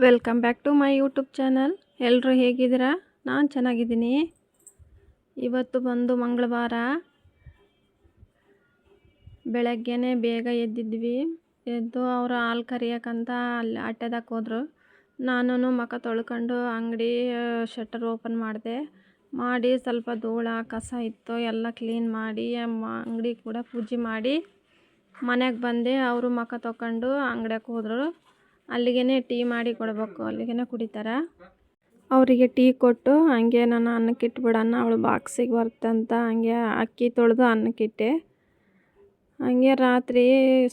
Welcome back to my YouTube channel. ಎಲ್ಲರೂ ಹೇಗಿದ್ದೀರಾ? ನಾನು ಚೆನ್ನಾಗಿದ್ದೀನಿ. ಇವತ್ತು ಬಂದು ಮಂಗಳವಾರ ಬೆಳಗ್ಗೆನೇ ಬೇಗ ಎದ್ದಿದ್ವಿ. ಎದ್ದು ಅವರು ಹಾಲು ಕರಿಯೋಕ್ಕಂತ ಅಲ್ಲಿ ಅಟ್ಟೆದಕ್ಕೆ ಹೋದರು. ನಾನು ಮುಖ ತೊಳ್ಕೊಂಡು ಅಂಗಡಿ ಶಟರ್ ಓಪನ್ ಮಾಡಿ ಸ್ವಲ್ಪ ಧೂಳ ಕಸ ಇತ್ತು ಎಲ್ಲ ಕ್ಲೀನ್ ಮಾಡಿ ಅಂಗಡಿ ಕೂಡ ಪೂಜೆ ಮಾಡಿ ಮನೆಗೆ ಬಂದೆ. ಅವರು ಮುಖ ತೊಳ್ಕೊಂಡು ಅಂಗಡಿಗೆ ಹೋದರು. ಅಲ್ಲಿಗೆ ಟೀ ಮಾಡಿ ಕೊಡಬೇಕು, ಅಲ್ಲಿಗೆ ಕುಡಿತಾರೆ. ಅವರಿಗೆ ಟೀ ಕೊಟ್ಟು ಹಂಗೆ ನಾನು ಅನ್ನಕ್ಕೆ ಇಟ್ಬಿಡೋಣ, ಅವಳು ಬಾಕ್ಸಿಗೆ ಬರ್ತಂತ ಹಂಗೆ ಅಕ್ಕಿ ತೊಳೆದು ಅನ್ನಕ್ಕಿಟ್ಟೆ. ಹಂಗೆ ರಾತ್ರಿ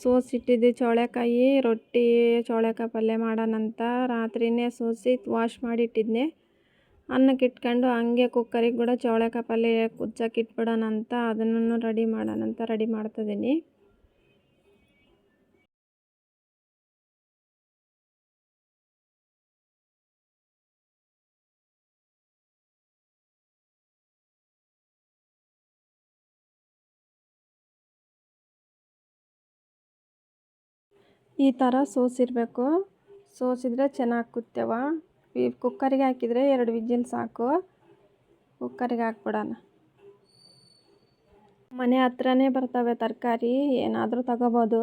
ಸೋಸಿಟ್ಟಿದ್ದೆ ಚೌಳೆಕಾಯಿ ರೊಟ್ಟಿ ಚೌಳೆಕಾಯಿ ಪಲ್ಯ ಮಾಡೋಣಂತ ರಾತ್ರಿನೇ ಸೋಸಿ ವಾಶ್ ಮಾಡಿಟ್ಟಿದ್ದೆ. ಅನ್ನಕ್ಕೆ ಇಟ್ಕೊಂಡು ಹಂಗೆ ಕುಕ್ಕರಿಗೆ ಕೂಡ ಚೌಳೆಕಾಯಿ ಪಲ್ಯ ಕುಚ್ಚಕ್ಕೆ ಇಟ್ಬಿಡೋಣಂತ ಅದನ್ನು ರೆಡಿ ಮಾಡೋಣಂತ ರೆಡಿ ಮಾಡ್ತಿದ್ದೀನಿ. ಈ ಥರ ಸೋಸಿರಬೇಕು, ಸೋಸಿದ್ರೆ ಚೆನ್ನಾಗಿ ಕುತ್ತವ. ಈ ಕುಕ್ಕರಿಗೆ ಹಾಕಿದರೆ 2 ವಿಜಿಲ್ ಸಾಕು. ಕುಕ್ಕರಿಗೆ ಹಾಕ್ಬಿಡೋಣ. ಮನೆ ಹತ್ರನೇ ಬರ್ತವೆ ತರಕಾರಿ, ಏನಾದರೂ ತಗೋಬೋದು.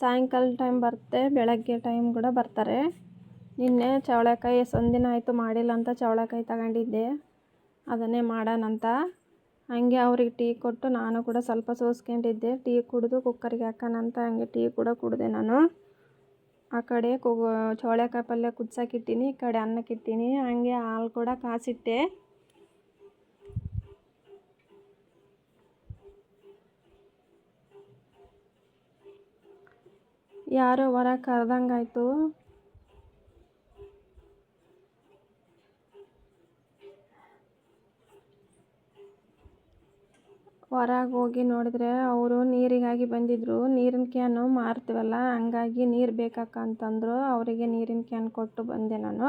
ಸಾಯಂಕಾಲ ಟೈಮ್ ಬರುತ್ತೆ, ಬೆಳಗ್ಗೆ ಟೈಮ್ ಕೂಡ ಬರ್ತಾರೆ. ನಿನ್ನೆ ಚೌಳೆಕಾಯಿ ಒಂದಿನ ಆಯಿತು ಮಾಡಿಲ್ಲ ಅಂತ ಚೌಳೆಕಾಯಿ ತಗೊಂಡಿದ್ದೆ, ಅದನ್ನೇ ಮಾಡೋಣಂತ. ಹಂಗೆ ಅವ್ರಿಗೆ ಟೀ ಕೊಟ್ಟು ನಾನು ಕೂಡ ಸ್ವಲ್ಪ ಸೋಸ್ಕೊಂಡಿದ್ದೆ. ಟೀ ಕುಡಿದು ಕುಕ್ಕರಿಗೆ ಹಾಕೋಣಂತ ಹಂಗೆ ಟೀ ಕೂಡ ಕುಡಿದೆ ನಾನು. ಆ ಕಡೆ ಚೌಳೆಕಾಯಿ ಪಲ್ಯ ಕುದಿಸೋಕ್ಕಿಟ್ಟಿನಿ, ಈ ಕಡೆ ಅನ್ನಕ್ಕಿಟ್ಟಿನಿ. ಹಂಗೆ ಹಾಲು ಕೂಡ ಕಾಸಿಟ್ಟೆ. ಯಾರೋ ಹೊರಗೆ ಕರೆದಂಗಾಯ್ತು. ಹೊರಗೆ ಹೋಗಿ ನೋಡಿದ್ರೆ ಅವರು ನೀರಿಗಾಗಿ ಬಂದಿದ್ದರು. ನೀರಿನ ಕ್ಯಾನು ಮಾರ್ತೀವಲ್ಲ, ಹಂಗಾಗಿ ನೀರು ಬೇಕಕ್ಕ ಅಂತಂದರು. ಅವರಿಗೆ ನೀರಿನ ಕ್ಯಾನ್ ಕೊಟ್ಟು ಬಂದೆ ನಾನು.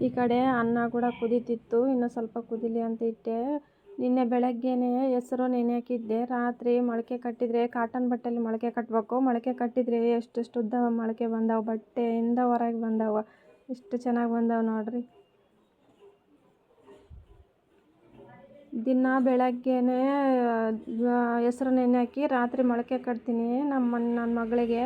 ಈ ಕಡೆ ಅನ್ನ ಕೂಡ ಕುದೀತಿತ್ತು, ಇನ್ನೂ ಸ್ವಲ್ಪ ಕುದೀಲಿ ಅಂತ ಇಟ್ಟೆ. ನಿನ್ನೆ ಬೆಳಗ್ಗೆನೇ ಹೆಸರು ನೆನೆ ಹಾಕಿದ್ದೆ. ರಾತ್ರಿ ಮೊಳಕೆ ಕಟ್ಟಿದರೆ ಕಾಟನ್ ಬಟ್ಟೆಯಲ್ಲಿ ಮೊಳಕೆ ಕಟ್ಟಬೇಕು. ಮೊಳಕೆ ಕಟ್ಟಿದರೆ ಎಷ್ಟು ಉದ್ದ ಮೊಳಕೆ ಬಂದವು, ಬಟ್ಟೆಯಿಂದ ಹೊರಗೆ ಬಂದವ. ಎಷ್ಟು ಚೆನ್ನಾಗಿ ಬಂದವು ನೋಡ್ರಿ. ದಿನ ಬೆಳಗ್ಗೆನೇ ಹೆಸರು ನೆನೆ ಹಾಕಿ ರಾತ್ರಿ ಮೊಳಕೆ ಕಟ್ತೀನಿ ನನ್ನ ಮಗಳಿಗೆ.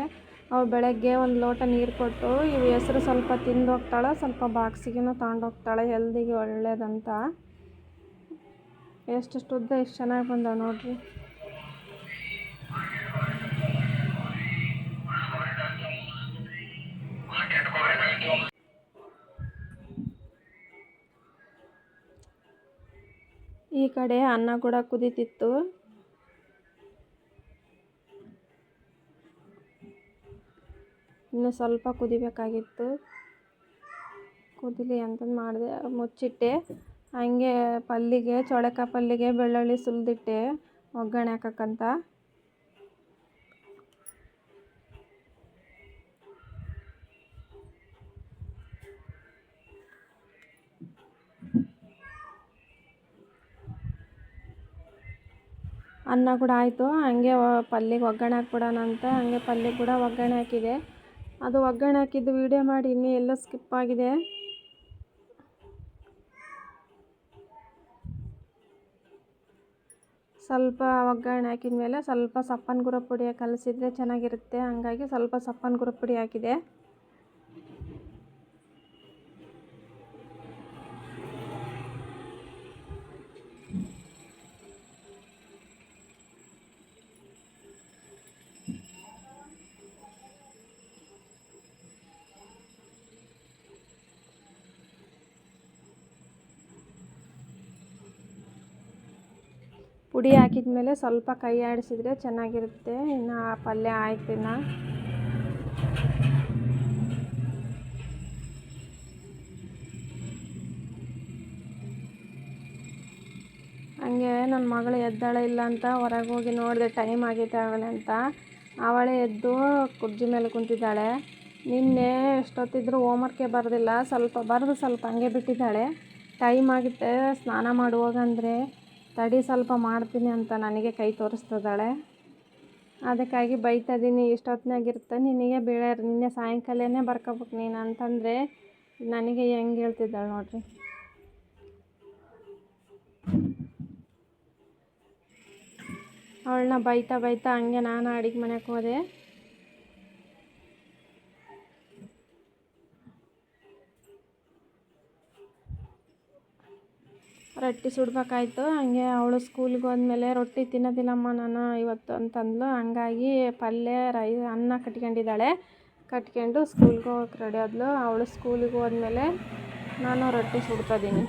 ಅವಳು ಬೆಳಗ್ಗೆ ಒಂದು ಲೋಟ ನೀರು ಕೊಟ್ಟು ಇವು ಹೆಸರು ಸ್ವಲ್ಪ ತಿಂದು ಹೋಗ್ತಾಳೆ, ಸ್ವಲ್ಪ ಬಾಕ್ಸಿಗೂ ತಗೊಂಡೋಗ್ತಾಳೆ, ಹೆಲ್ದಿಗೆ ಒಳ್ಳೇದಂತ. ಎಷ್ಟು ಉದ್ದ ಎಷ್ಟು ಚೆನ್ನಾಗಿ ಬಂದವು ನೋಡ್ರಿ. ಈ ಕಡೆ ಅನ್ನ ಕೂಡ ಕುದೀತಿತ್ತು. ಇನ್ನು ಸ್ವಲ್ಪ ಕುದಿಬೇಕಾಗಿತ್ತು. ಕುದಿಲಿ ಅಂತಂದು ಮಾಡಿದೆ, ಮುಚ್ಚಿಟ್ಟೆ. ಹಂಗೆ ಪಲ್ಲಿಗೆ ಚೌಳೆಕಾಯಿ ಪಲ್ಲಿಗೆ ಬೆಳ್ಳುಳ್ಳಿ ಸುಲಿದಿಟ್ಟೆ ಒಗ್ಗರಣೆ ಹಾಕಕ್ಕಂತ. ಅನ್ನ ಕೂಡ ಆಯಿತು. ಹಂಗೆ ಪಲ್ಯಗೆ ಒಗ್ಗರಣೆ ಹಾಕ್ಬಿಡೋಣ ಅಂತ ಹಂಗೆ ಪಲ್ಯ ಕೂಡ ಒಗ್ಗರಣೆ ಹಾಕಿದೆ. ಅದು ಒಗ್ಗರಣೆ ಹಾಕಿದ್ದು ವೀಡಿಯೋ ಮಾಡಿ ಇನ್ನೂ ಎಲ್ಲೋ ಸ್ಕಿಪ್ ಆಗಿದೆ. ಸ್ವಲ್ಪ ಒಗ್ಗರಣೆ ಹಾಕಿದ ಮೇಲೆ ಸ್ವಲ್ಪ ಸಪ್ಪನ ಗುರ ಪುಡಿ ಕಲಸಿದ್ರೆ ಚೆನ್ನಾಗಿರುತ್ತೆ, ಹಂಗಾಗಿ ಸ್ವಲ್ಪ ಸಪ್ಪನ ಗುರ ಪುಡಿ ಹಾಕಿದೆ. ಪುಡಿ ಹಾಕಿದ ಮೇಲೆ ಸ್ವಲ್ಪ ಕೈ ಆಡಿಸಿದ್ರೆ ಚೆನ್ನಾಗಿರುತ್ತೆ. ಇನ್ನು ಆ ಪಲ್ಯ ಆಯ್ತು. ಇನ್ನು ಹಂಗೆ ನನ್ನ ಮಗಳು ಎದ್ದಾಳೆ ಇಲ್ಲ ಅಂತ ಹೊರಗೆ ಹೋಗಿ ನೋಡಿದೆ, ಟೈಮ್ ಆಗೈತೆ ಅವಳೆ ಅಂತ. ಅವಳೇ ಎದ್ದು ಕುರ್ಚಿ ಮೇಲೆ ಕುಂತಿದ್ದಾಳೆ. ನಿನ್ನೆ ಎಷ್ಟೊತ್ತಿದ್ರು ಹೋಮ್ವರ್ಕೇ ಬರೆದಿಲ್ಲ, ಸ್ವಲ್ಪ ಬರೆದು ಸ್ವಲ್ಪ ಹಂಗೆ ಬಿಟ್ಟಿದ್ದಾಳೆ. ಟೈಮ್ ಆಗುತ್ತೆ ಸ್ನಾನ ಮಾಡುವಾಗಂದರೆ ತಡಿ ಸ್ವಲ್ಪ ಮಾಡ್ತೀನಿ ಅಂತ ನನಗೆ ಕೈ ತೋರಿಸ್ತದಾಳೆ. ಅದಕ್ಕಾಗಿ ಬೈತಾ ಇದ್ದೀನಿ, ಇಷ್ಟೊತ್ತಿನಾಗಿರುತ್ತೆ ನಿನಗೆ ಬೇಳೆ ನಿನ್ನೆ ಸಾಯಂಕಾಲನೇ ಬರ್ಕೋಬೇಕು ನೀನು ಅಂತಂದರೆ ನನಗೆ ಹೆಂಗೆ ಹೇಳ್ತಿದ್ದಾಳೆ ನೋಡ್ರಿ. ಅವಳನ್ನ ಬೈತಾ ಬೈತಾ ಹಂಗೆ ನಾನು ಅಡುಗೆ ಮನೆಗೆ ಹೋದೆ. ರೊಟ್ಟಿ ಸುಡ್ಬೇಕಾಯ್ತು. ಹಂಗೆ ಅವಳು ಸ್ಕೂಲಿಗೆ ಹೋದ್ಮೇಲೆ ರೊಟ್ಟಿ ತಿನ್ನೋದಿಲ್ಲಮ್ಮ ನಾನು ಇವತ್ತು ಅಂತಂದ್ಲು. ಹಂಗಾಗಿ ಪಲ್ಯ ಅನ್ನ ಕಟ್ಕೊಂಡಿದ್ದಾಳೆ. ಕಟ್ಕೊಂಡು ಸ್ಕೂಲ್ಗೆ ಹೋಗಕ್ಕೆ ರೆಡಿ ಆದ್ಲು. ಅವಳು ಸ್ಕೂಲಿಗೆ ಹೋದ್ಮೇಲೆ ನಾನು ರೊಟ್ಟಿ ಸುಡ್ತಾಯಿದ್ದೀನಿ.